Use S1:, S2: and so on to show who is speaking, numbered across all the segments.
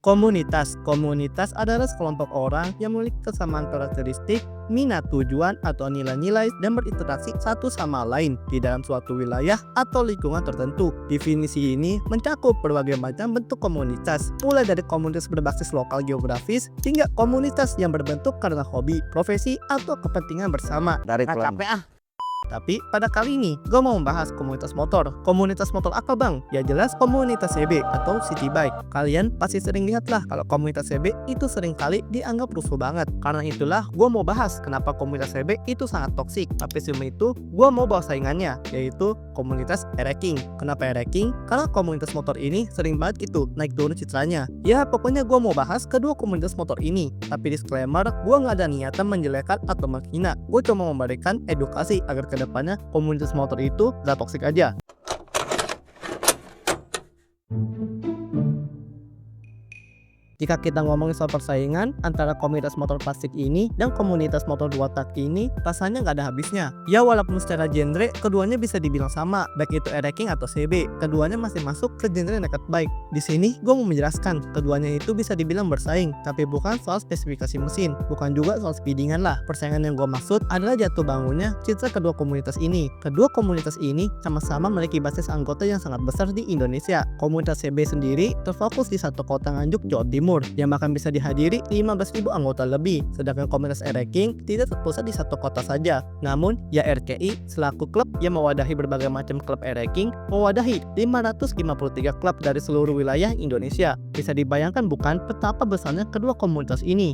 S1: Komunitas adalah sekelompok orang yang memiliki kesamaan karakteristik, minat, tujuan, atau nilai-nilai dan berinteraksi satu sama lain di dalam suatu wilayah atau lingkungan tertentu. Definisi ini mencakup berbagai macam bentuk komunitas, mulai dari komunitas berbasis lokal geografis hingga komunitas yang berbentuk karena hobi, profesi, atau kepentingan bersama.
S2: Dari kelompok.
S1: Tapi pada kali ini, gue mau membahas komunitas motor. Komunitas motor apa bang? Ya jelas komunitas CB atau city bike. Kalian pasti sering lihat lah kalau komunitas CB itu sering kali dianggap rusuh banget. Karena itulah gue mau bahas kenapa komunitas CB itu sangat toksik. Tapi sebelum itu, gue mau bahas saingannya, yaitu komunitas e-racing. Kenapa e-racing? Karena komunitas motor ini sering banget itu naik turun citranya. Ya pokoknya gue mau bahas kedua komunitas motor ini. Tapi disclaimer, gue gak ada niatan menjelekkan atau menghina. Gue cuma memberikan edukasi agar kedepannya komunitas motor itu gak toksik aja. Jika kita ngomongin soal persaingan antara komunitas motor klasik ini dan komunitas motor dua tak ini, rasanya nggak ada habisnya. Ya walaupun secara genre, keduanya bisa dibilang sama, baik itu e-racing atau CB. Keduanya masih masuk ke genre naked bike. Di sini, gue mau menjelaskan, keduanya itu bisa dibilang bersaing, tapi bukan soal spesifikasi mesin, bukan juga soal speedingan lah. Persaingan yang gue maksud adalah jatuh bangunnya citra kedua komunitas ini. Kedua komunitas ini sama-sama memiliki basis anggota yang sangat besar di Indonesia. Komunitas CB sendiri terfokus di satu kota Nganjuk, Jawa Timur, yang bahkan bisa dihadiri 15.000 anggota lebih. Sedangkan komunitas e-racing tidak terpusat di satu kota saja. Namun, YRCI selaku klub yang mewadahi berbagai macam klub e-racing, mewadahi 553 klub dari seluruh wilayah Indonesia. Bisa dibayangkan bukan betapa besarnya kedua komunitas ini.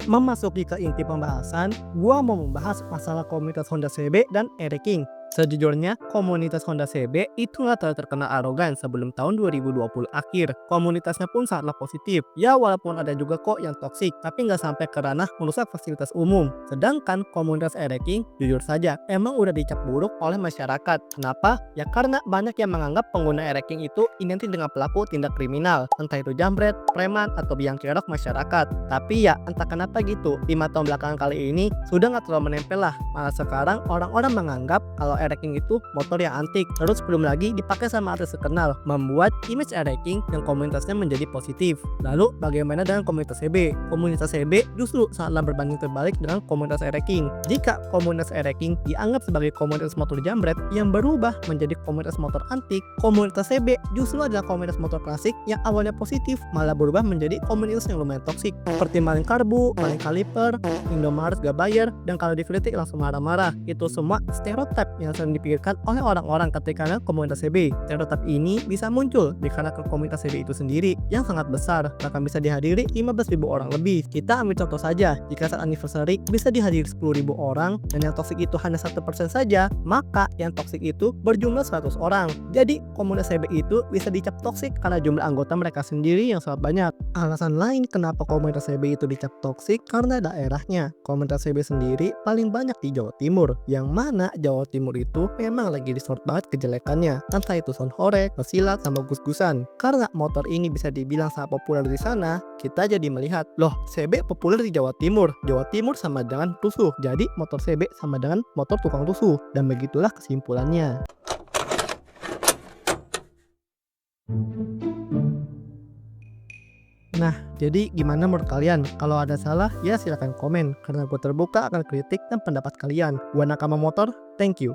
S1: Memasuki ke inti pembahasan, gua mau membahas masalah komunitas Honda CB dan e-racing. Sejujurnya, komunitas Honda CB itu nggak terlalu terkenal arogan sebelum tahun 2020 akhir. Komunitasnya pun sangatlah positif. Ya walaupun ada juga kok yang toksik, tapi nggak sampai ke ranah merusak fasilitas umum. Sedangkan komunitas e-racing, jujur saja, emang udah dicap buruk oleh masyarakat. Kenapa? Ya karena banyak yang menganggap pengguna e-racing itu identik dengan pelaku tindak kriminal. Entah itu jambret, preman, atau biang kerok masyarakat. Tapi ya entah kenapa gitu, 5 tahun belakangan kali ini sudah nggak terlalu menempel lah. Malah sekarang orang-orang menganggap kalau e-racing itu motor yang antik, terus belum lagi dipakai sama artis terkenal, membuat image e-racing yang komunitasnya menjadi positif. Lalu bagaimana dengan komunitas CB? Komunitas CB justru sangatlah berbanding terbalik dengan komunitas e-racing. Jika komunitas e-racing dianggap sebagai komunitas motor jambret yang berubah menjadi komunitas motor antik, komunitas CB justru adalah komunitas motor klasik yang awalnya positif malah berubah menjadi komunitas yang lumayan toksik, seperti maling karbu, maling kaliper, Indomaret gak bayar, dan kalau dikritik langsung marah-marah. Itu semua stereotip yang sering dipikirkan oleh orang-orang ketika ada komunitas CB. Stereotip ini bisa muncul dikarenakan komunitas CB itu sendiri yang sangat besar, bahkan bisa dihadiri 15.000 orang lebih. Kita ambil contoh saja, jika saat anniversary bisa dihadiri 10.000 orang dan yang toksik itu hanya 1% saja, maka yang toksik itu berjumlah 100 orang. Jadi komunitas CB itu bisa dicap toksik karena jumlah anggota mereka sendiri yang sangat banyak. Alasan lain kenapa komunitas CB itu dicap toksik karena daerahnya. Komunitas CB sendiri paling banyak di Jawa Timur, yang mana Jawa Timur itu memang lagi disort banget kejelekannya, entah itu sound horek, pesilat, sama gus-gusan. Karena motor ini bisa dibilang sangat populer di sana, kita jadi melihat, loh CB populer di Jawa Timur sama dengan rusuh, jadi motor CB sama dengan motor tukang rusuh, dan begitulah kesimpulannya. Nah, jadi gimana menurut kalian? Kalau ada salah, ya silahkan komen, karena gue terbuka akan kritik dan pendapat kalian. Gua Nakama Motor, thank you.